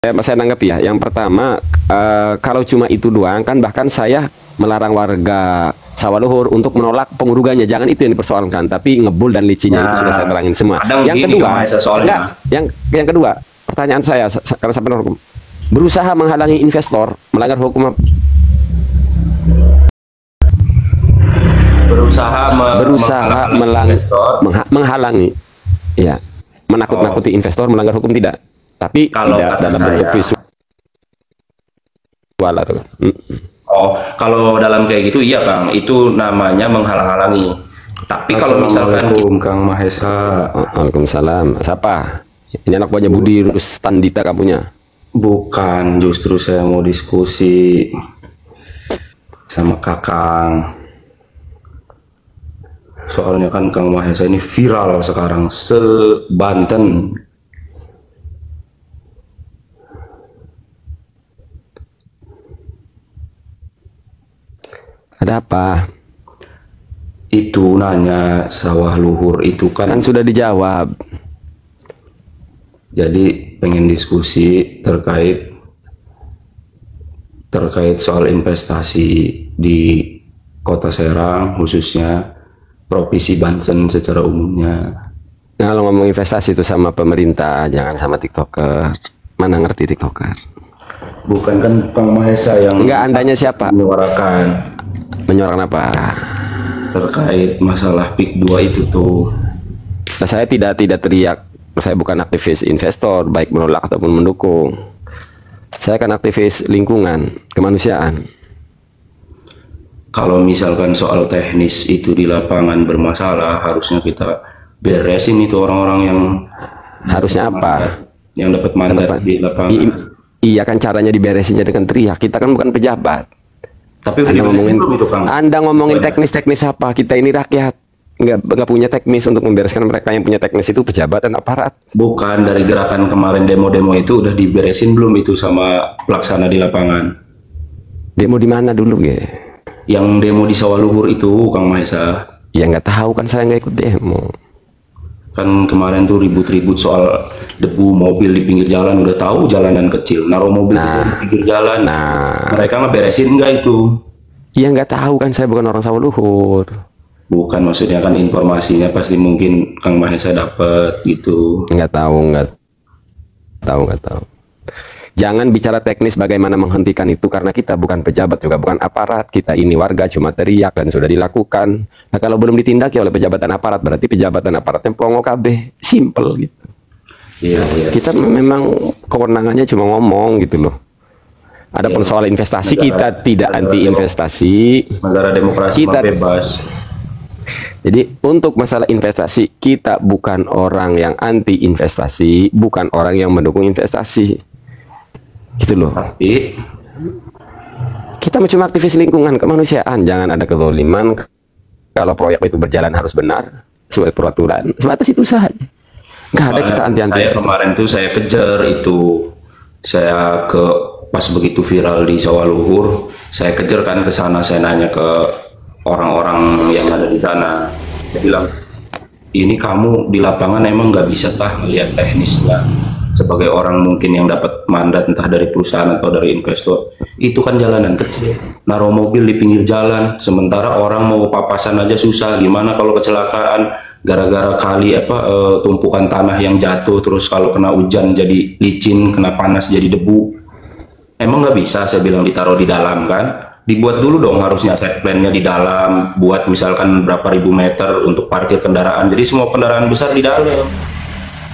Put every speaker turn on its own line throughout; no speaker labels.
saya nanggap ya. Yang pertama, kalau cuma itu doang kan, bahkan saya melarang warga Sawaluhur untuk menolak pengurugannya. Jangan itu yang dipersoalkan, tapi ngebul dan licinya itu sudah saya terangin semua. Yang kedua, yang kedua, pertanyaan saya karena sampai hukum, berusaha menghalangi investor melanggar hukum. Menghalangi, ya, menakut-nakuti investor melanggar hukum tidak, tapi kalau tidak dalam bentuk visual atau
kalau dalam kayak gitu iya Kang, itu namanya menghalang-halangi. Tapi kalau misalkan
Kang Mahesa.
Waalaikumsalam. Siapa? Ini anak buahnya Budi Rustandita kamunya?
Bukan, justru saya mau diskusi sama Kakang. Soalnya kan Kang Mahesa ini viral sekarang se-Banten.
Ada apa?
Itu nanya sawah luhur itu kan
sudah dijawab.
Jadi pengen diskusi terkait soal investasi di Kota Serang, khususnya Provinsi Banten secara umumnya.
Nah, kalau ngomong investasi itu sama pemerintah, jangan sama TikToker. Mana ngerti TikToker?
Bukan kan Kang Mahesa yang
enggak, andanya siapa? Menyuarakan apa?
Terkait masalah PIK 2 itu tuh.
Nah, saya tidak teriak. Saya bukan aktivis investor, baik menolak ataupun mendukung. Saya kan aktivis lingkungan, kemanusiaan.
Kalau misalkan soal teknis itu di lapangan bermasalah, harusnya kita beresin itu orang-orang yang
harusnya apa?
Yang dapat mandat di lapangan.
Iya kan, caranya diberesinnya dengan teriak. Kita kan bukan pejabat.
Tapi
Anda ngomongin teknis apa? Kita ini rakyat, nggak punya teknis untuk membereskan. Mereka yang punya teknis itu pejabat dan aparat.
Bukan, dari gerakan kemarin demo-demo itu udah diberesin belum itu sama pelaksana di lapangan?
Demo di mana dulu ya?
Yang demo di Sawaluhur itu Kang Mahesa.
Ya nggak tahu kan, saya nggak ikut demo.
Kan kemarin tuh ribut-ribut soal debu mobil di pinggir jalan. Udah tahu jalanan kecil, naruh mobil di pinggir jalan. Mereka ngeberesin nggak itu?
Ya nggak tahu kan, saya bukan orang Sawaluhur.
Bukan, maksudnya kan informasinya pasti mungkin Kang Mahesa dapat gitu.
Nggak tahu. Jangan bicara teknis bagaimana menghentikan itu, karena kita bukan pejabat juga bukan aparat. Kita ini warga cuma teriak dan sudah dilakukan. Nah, kalau belum ditindaki oleh pejabat dan aparat, berarti pejabat dan aparatnya pelongo kabeh. Simple gitu.
Iya.
Kita memang kewenangannya cuma ngomong gitu loh. Ada persoalan investasi, kita tidak anti investasi.
Negara demokrasi kita bebas.
Jadi untuk masalah investasi, kita bukan orang yang anti investasi, bukan orang yang mendukung investasi. Gitu loh.
Tapi
kita cuma aktivis lingkungan, kemanusiaan. Jangan ada kezaliman. Kalau proyek itu berjalan harus benar sesuai peraturan. Sebatas itu saja. Nggak ada kita anti-anti.
Saya kemarin tuh saya kejar itu. Saya pas begitu viral di Sawaluhur, saya kejar kan ke sana, saya nanya ke orang-orang yang ada di sana. Dia bilang, ini kamu di lapangan emang nggak bisa melihat teknisnya. Sebagai orang mungkin yang dapat mandat entah dari perusahaan atau dari investor, itu kan jalanan kecil, naruh mobil di pinggir jalan, sementara orang mau papasan aja susah. Gimana kalau kecelakaan gara-gara tumpukan tanah yang jatuh, terus kalau kena hujan jadi licin, kena panas jadi debu. Emang nggak bisa, saya bilang, ditaruh di dalam kan? Dibuat dulu dong harusnya set plan-nya di dalam, buat misalkan berapa ribu meter untuk parkir kendaraan, jadi semua kendaraan besar di dalam.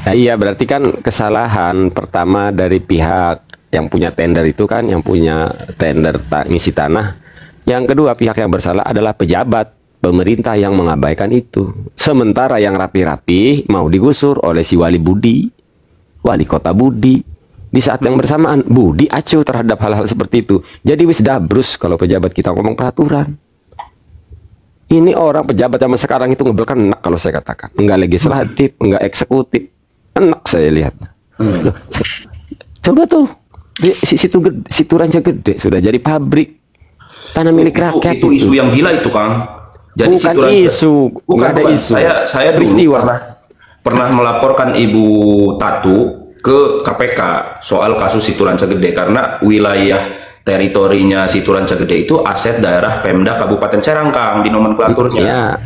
Nah, iya, berarti kan kesalahan pertama dari pihak yang punya tender itu kan, yang punya tender ngisi tanah. Yang kedua, pihak yang bersalah adalah pejabat pemerintah yang mengabaikan itu. Sementara yang rapi-rapi mau digusur oleh si Wali Kota Budi. Di saat yang bersamaan Budi acuh terhadap hal-hal seperti itu. Jadi wis dabrus kalau pejabat kita ngomong peraturan. Ini orang pejabat zaman sekarang itu ngebelkan enak kalau saya katakan. Enggak legislatif, enggak eksekutif. Enak saya lihat. Loh, coba tuh di situ Raja Gede sudah jadi pabrik tanah milik rakyat.
Itu isu yang gila itu Kang. Jadi
bukan isu, bukan ada isu.
Saya peristiwa pernah melaporkan Ibu Tatu
ke KPK soal kasus Situ Rancagede, karena wilayah teritorinya Situ Rancagede itu aset daerah Pemda Kabupaten Serang, Kang, di nomenklaturnya.
Ya.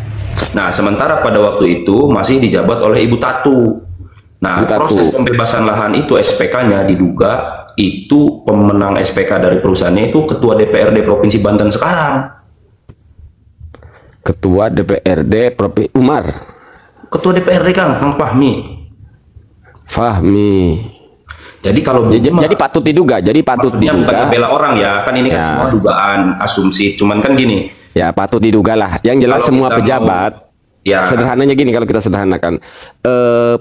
Nah, sementara pada waktu itu masih dijabat oleh Ibu Tatu. Nah, proses pembebasan lahan itu SPK-nya diduga itu pemenang SPK dari perusahaannya itu Ketua DPRD Provinsi Banten sekarang.
Ketua DPRD Provinsi Umar.
Ketua DPRD Kang Fahmi. Jadi kalau
jadi patut diduga,
maksudnya bukan membela orang ya, kan ini kan semua dugaan, asumsi, cuman kan gini.
Ya patut diduga lah. Yang jelas semua pejabat. Ya. Sederhananya gini kalau kita sederhanakan,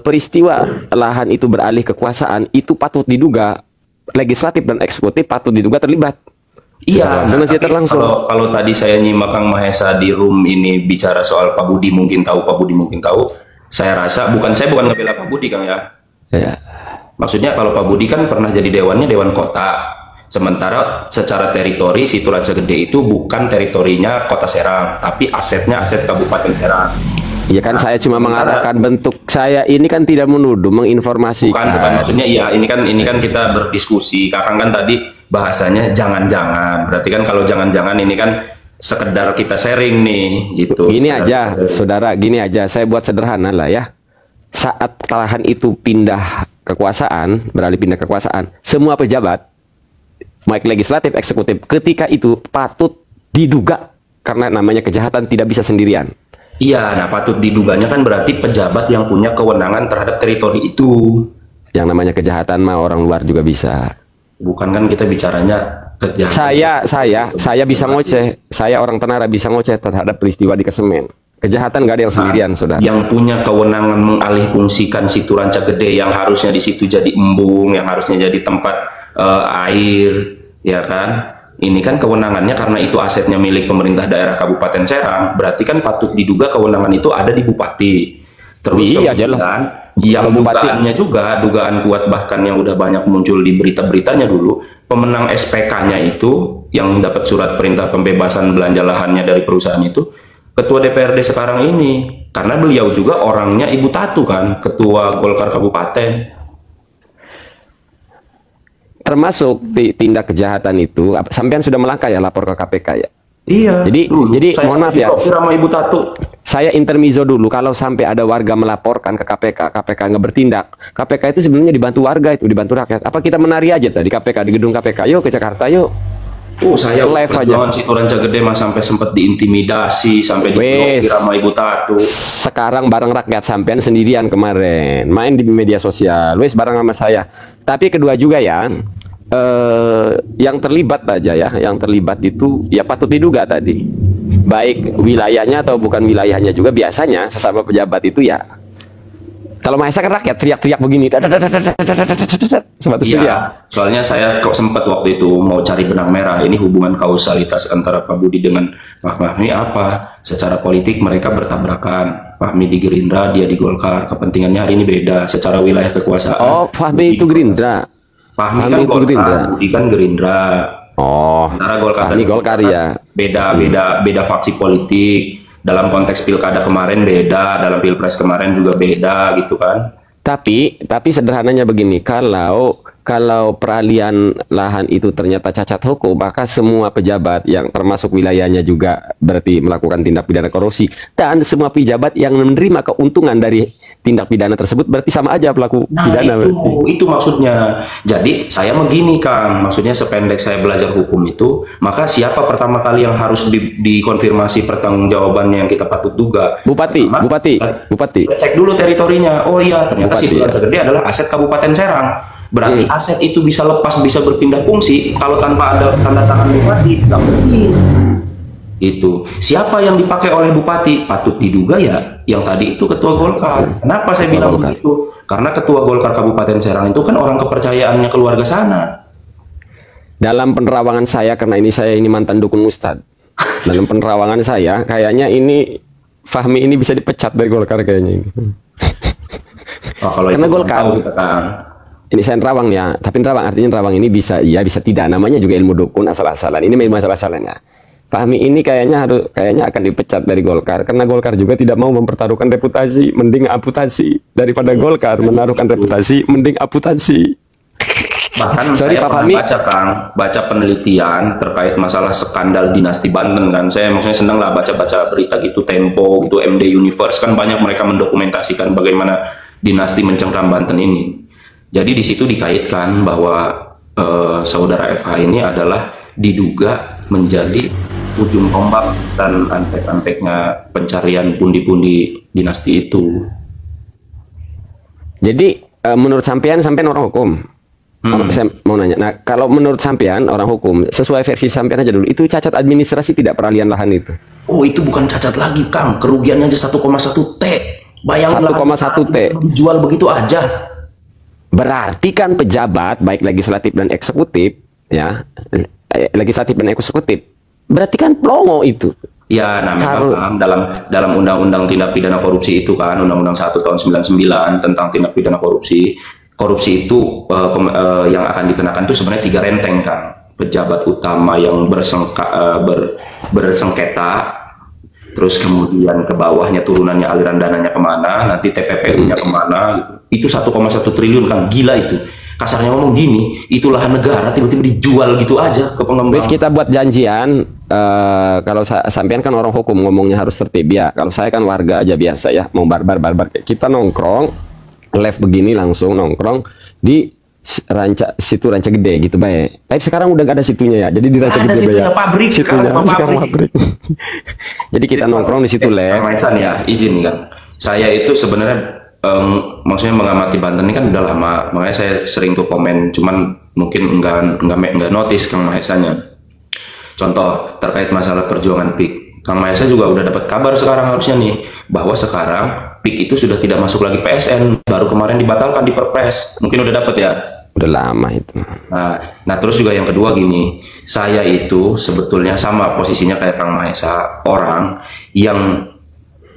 peristiwa lahan itu beralih kekuasaan itu patut diduga legislatif dan eksekutif patut diduga terlibat.
Iya. Kalau tadi saya nyimak Kang Mahesa di room ini bicara soal Pak Budi mungkin tahu, saya rasa bukan ngebela Pak Budi Kang ya.
Ya.
Maksudnya kalau Pak Budi kan pernah jadi dewannya Dewan Kota. Sementara secara teritori Situ Rancagede itu bukan teritorinya Kota Serang, tapi asetnya aset Kabupaten Serang.
Iya kan, saya cuma mengarahkan bentuk saya ini kan tidak menuduh, menginformasikan.
Bukan maksudnya iya ini kan kita berdiskusi. Kakang kan tadi bahasanya jangan-jangan. Berarti kan kalau jangan-jangan ini kan sekedar kita sharing nih gitu.
Gini aja, saudara, gini aja. Saya buat sederhana lah ya. Saat lahan itu beralih pindah kekuasaan, semua pejabat baik legislatif, eksekutif, ketika itu patut diduga karena namanya kejahatan tidak bisa sendirian.
Iya, nah patut diduganya kan berarti pejabat yang punya kewenangan terhadap teritori itu.
Yang namanya kejahatan mah orang luar juga bisa.
Bukan kan kita bicaranya kejahatan.
Saya bisa ngoceh. Saya orang Tenara bisa ngoceh terhadap peristiwa di Kesemen. Kejahatan gak ada yang sendirian, saudara.
Yang punya kewenangan mengalihfungsikan Situ Rancagede yang harusnya di situ jadi embung, yang harusnya jadi tempat air, ya kan? Ini kan kewenangannya karena itu asetnya milik pemerintah daerah Kabupaten Serang, berarti kan patut diduga kewenangan itu ada di Bupati. Terus
iya, jelas.
Yang dugaannya juga, dugaan kuat bahkan yang udah banyak muncul di berita-beritanya dulu, pemenang SPK-nya itu yang dapat surat perintah pembebasan belanja lahannya dari perusahaan itu, Ketua DPRD sekarang ini, karena beliau juga orangnya Ibu Tatu kan, Ketua Golkar Kabupaten.
Termasuk tindak kejahatan itu, sampean sudah melangkah ya lapor ke KPK ya?
Iya.
Jadi mohon maaf ya,
sama Ibu Tatu.
Saya intermezzo dulu, kalau sampai ada warga melaporkan ke KPK, KPK nggak bertindak, KPK itu sebenarnya dibantu warga, itu dibantu rakyat. Apa kita menari aja tadi KPK di gedung KPK? Yuk ke Jakarta yuk.
Saya live aja. Situ Rancagede mah sampai sempat diintimidasi, sampai diblokir sama Ibu Tatu.
Sekarang bareng rakyat, sampean sendirian kemarin main di media sosial, wes bareng sama saya. Tapi kedua juga ya, yang terlibat aja ya, yang terlibat itu ya patut diduga tadi, baik wilayahnya atau bukan wilayahnya juga. Biasanya sesama pejabat itu ya, kalau Mahesa kan rakyat teriak-teriak begini,
iya, soalnya saya kok sempat waktu itu mau cari benang merah, ini hubungan kausalitas antara Pak Budi dengan Pak Fahmi apa? Secara politik mereka bertabrakan, Fahmi di Gerindra, dia di Golkar, kepentingannya hari ini beda secara wilayah kekuasaan.
Oh, Fahmi itu Gerindra.
Fahmi kan Golkar, Budi kan Gerindra.
Oh,
antara Golkar
Fahmi Golkar ya.
Beda faksi politik. Dalam konteks pilkada kemarin beda, dalam pilpres kemarin juga beda gitu kan.
Tapi sederhananya begini, kalau peralihan lahan itu ternyata cacat hukum, maka semua pejabat yang termasuk wilayahnya juga berarti melakukan tindak pidana korupsi, dan semua pejabat yang menerima keuntungan dari tindak pidana tersebut berarti sama aja pelaku pidana.
Itu maksudnya. Jadi saya begini Kang, maksudnya sependek saya belajar hukum itu, maka siapa pertama kali yang harus dikonfirmasi pertanggungjawabannya yang kita patut duga?
Bupati.
Cek dulu teritorinya. Oh iya, ternyata Situ Rancagede adalah aset Kabupaten Serang. Berarti aset itu bisa lepas, bisa berpindah fungsi kalau tanpa ada tanda tangan bupati, nggak mungkin. Itu siapa yang dipakai oleh bupati? Patut diduga ya yang tadi itu Ketua Golkar. Kenapa saya bilang begitu? Karena Ketua Golkar Kabupaten Serang itu kan orang kepercayaannya keluarga sana.
Dalam penerawangan saya, karena saya ini mantan dukun Ustadz, dalam penerawangan saya kayaknya ini Fahmi ini bisa dipecat dari Golkar kayaknya ini. Karena Golkar ini saya nerawang ya, tapi nerawang artinya nerawang ini bisa iya bisa tidak, namanya juga ilmu dukun asal-asalan, ini memang asal-asalannya. Fahmi ini kayaknya akan dipecat dari Golkar karena Golkar juga tidak mau mempertaruhkan reputasi, mending amputasi daripada Golkar menaruhkan reputasi, mending amputasi.
Bahkan
Sorry,
saya
Pak
pernah
Fahmi.
baca penelitian terkait masalah skandal dinasti Banten kan. Saya maksudnya senang lah baca-baca berita gitu, Tempo gitu, MD Universe kan banyak mereka mendokumentasikan bagaimana dinasti mencengkram Banten ini. Jadi di situ dikaitkan bahwa saudara FH ini adalah diduga menjadi ujung tombak dan antek-anteknya pencarian pundi-pundi dinasti itu.
Jadi menurut sampean orang hukum. Saya mau nanya. Nah, kalau menurut sampean orang hukum, sesuai versi sampean aja dulu, itu cacat administrasi tidak peralihan lahan itu?
Oh, itu bukan cacat lagi, Kang. Kerugiannya aja 1,1 T. Bayangin
1,1 T.
Dijual begitu aja.
Berarti kan pejabat baik legislatif dan eksekutif, ya, legislatif dan eksekutif, berarti kan pelongo itu.
Ya, nah memang dalam undang-undang tindak pidana korupsi itu kan, undang-undang 1 tahun 99 tentang tindak pidana korupsi. Korupsi itu yang akan dikenakan itu sebenarnya 3 renteng kan. Pejabat utama yang bersengketa, terus kemudian ke bawahnya turunannya aliran dananya kemana, nanti TPPU-nya kemana, itu 1,1 triliun kan, gila itu. Kasarnya ngomong gini, itu lahan negara tiba-tiba dijual gitu aja ke pengembang.
Wis kita buat janjian, kalau sampean kan orang hukum ngomongnya harus tertib ya. Kalau saya kan warga aja biasa ya, mau barbar. Kita nongkrong, live begini langsung nongkrong di situ Ranca Gede gitu baik. Tapi sekarang udah gak ada situnya ya. Jadi di Ranca Gede
situnya
ya.
Pabrik,
sekarang pabrik. Jadi kita nongkrong di situ live.
Ya, izin kan. Saya itu sebenarnya maksudnya mengamati Banten ini kan udah lama, makanya saya sering tuh komen, cuman mungkin enggak notice Kang Mahesanya. Contoh terkait masalah perjuangan PIK, Kang Mahesa juga udah dapat kabar sekarang harusnya nih bahwa sekarang PIK itu sudah tidak masuk lagi PSN, baru kemarin dibatalkan di Perpres, mungkin udah dapat ya.
Udah lama itu.
Nah terus juga yang kedua gini, saya itu sebetulnya sama posisinya kayak Kang Mahesa, orang yang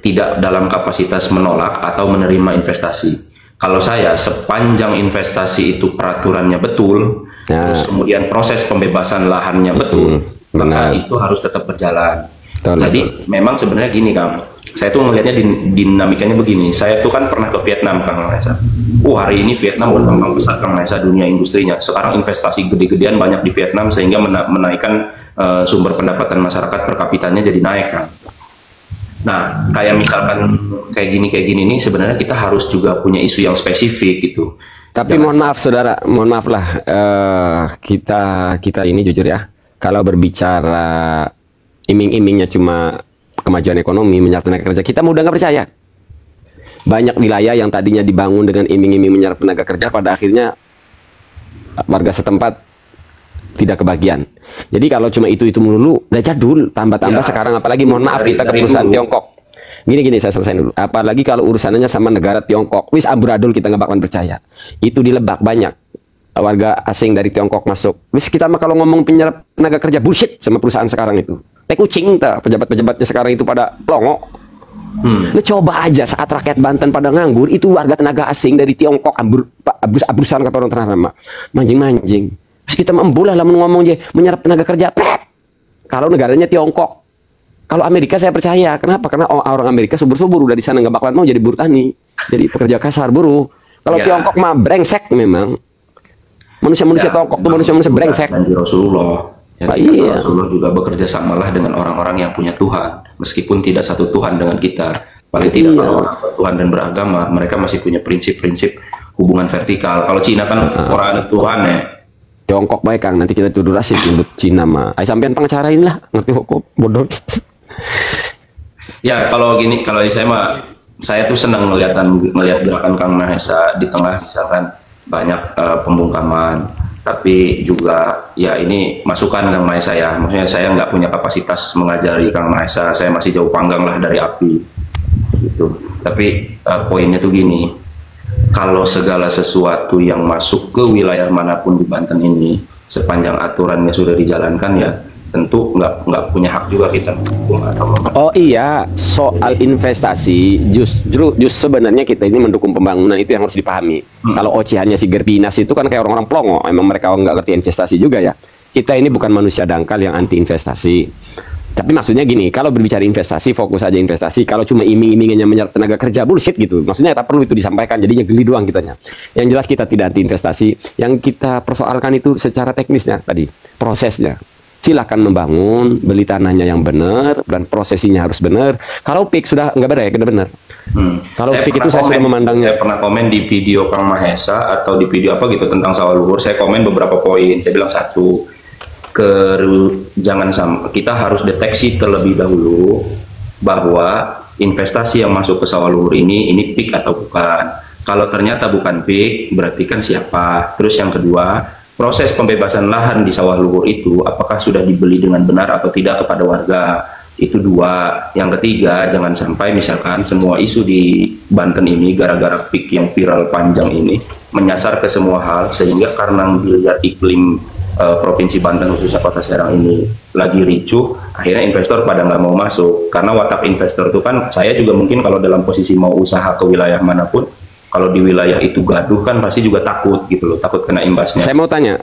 tidak dalam kapasitas menolak atau menerima investasi. Kalau saya, sepanjang investasi itu peraturannya betul, terus kemudian proses pembebasan lahannya betul, maka itu harus tetap berjalan. Jadi memang sebenarnya gini Kang, saya tuh melihatnya dinamikanya begini. Saya tuh kan pernah ke Vietnam Kang Mahesa. Hari ini Vietnam berkembang pesat Kang Mahesa dunia industrinya. Sekarang investasi gede-gedean banyak di Vietnam sehingga menaikkan sumber pendapatan masyarakat per kapitanya jadi naik Kang. Nah, kayak misalkan kayak gini nih sebenarnya kita harus juga punya isu yang spesifik gitu.
Tapi mohon maaf saudara, mohon maaf lah, kita ini jujur ya, kalau berbicara iming-imingnya cuma kemajuan ekonomi, menyerap tenaga kerja, kita udah nggak percaya. Banyak wilayah yang tadinya dibangun dengan iming-iming menyerap tenaga kerja, pada akhirnya warga setempat tidak kebagian. Jadi kalau cuma itu melulu, udah jadul, tambah-tambah ya, sekarang apalagi mohon maaf kita ke perusahaan Tiongkok. Gini saya selesaiin dulu. Apalagi kalau urusannya sama negara Tiongkok, wis amburadul kita nggak bakalan percaya. Itu di Lebak banyak warga asing dari Tiongkok masuk. Wis kita mah kalau ngomong penyerap tenaga kerja bullshit sama perusahaan sekarang itu. Kucing pejabat-pejabatnya sekarang itu pada longo. Nah, coba aja saat rakyat Banten pada nganggur, itu warga tenaga asing dari Tiongkok abrusan kata orang ternama, manjing-manjing. Terus kita membulah lah ngomong aja menyerap tenaga kerja. Kalau negaranya Tiongkok, kalau Amerika saya percaya. Kenapa? Karena orang Amerika subur-subur udah di sana, nggak bakalan mau jadi buruh tani, jadi pekerja kasar buruh. Kalau Tiongkok mah brengsek memang. Manusia-manusia Tiongkok tuh manusia-manusia brengsek.
Dan di Rasulullah, Rasulullah juga bekerja samalah dengan orang-orang yang punya Tuhan, meskipun tidak satu Tuhan dengan kita. Paling tidak kalau orang Tuhan dan beragama, mereka masih punya prinsip-prinsip hubungan vertikal. Kalau Cina kan orang ada Tuhan ya.
Tiongkok baik Kang, nanti kita tuduh rasis untuk Cina mah. Ayo sampean pengacara inilah, ngerti hukum, bodoh.
Ya kalau gini, kalau saya tuh senang melihat gerakan Kang Mahesa di tengah misalkan banyak pembungkaman, tapi juga ya ini masukan Kang Mahesa ya. Maksudnya saya nggak punya kapasitas mengajari Kang Mahesa, saya masih jauh panggang lah dari api, gitu. Tapi poinnya tuh gini. Kalau segala sesuatu yang masuk ke wilayah manapun di Banten ini, sepanjang aturannya sudah dijalankan ya, tentu nggak punya hak juga kita.
Oh iya, soal investasi, justru sebenarnya kita ini mendukung pembangunan, itu yang harus dipahami. Kalau ocehannya si Gerbinas itu kan kayak orang-orang pelongo, emang mereka nggak ngerti investasi juga ya. Kita ini bukan manusia dangkal yang anti investasi. Tapi maksudnya gini, kalau berbicara investasi, fokus aja investasi. Kalau cuma iming-imingannya menyerap tenaga kerja, bullshit gitu. Maksudnya tak perlu itu disampaikan, jadinya geli doang kitanya. Yang jelas kita tidak anti investasi. Yang kita persoalkan itu secara teknisnya tadi, prosesnya. Silahkan membangun, beli tanahnya yang benar, dan prosesinya harus benar. Kalau PIK sudah nggak benar. Kalau PIK itu saya sudah memandangnya.
Saya pernah komen di video Kang Mahesa atau di video apa gitu tentang sawah luhur. Saya komen beberapa poin. Saya bilang satu, jangan sampai kita harus deteksi terlebih dahulu bahwa investasi yang masuk ke sawah luhur ini PIK atau bukan. Kalau ternyata bukan PIK, berarti kan siapa? Terus yang kedua, proses pembebasan lahan di sawah luhur itu apakah sudah dibeli dengan benar atau tidak kepada warga? Itu dua. Yang ketiga, jangan sampai misalkan semua isu di Banten ini gara-gara PIK yang viral panjang ini menyasar ke semua hal, sehingga karena dilihat iklim Provinsi Banten khususnya Kota Serang ini lagi ricuh, akhirnya investor pada nggak mau masuk. Karena watak investor itu kan, saya juga mungkin kalau dalam posisi mau usaha ke wilayah manapun, kalau di wilayah itu gaduh kan pasti juga takut gitu loh, takut kena imbasnya.
Saya mau tanya,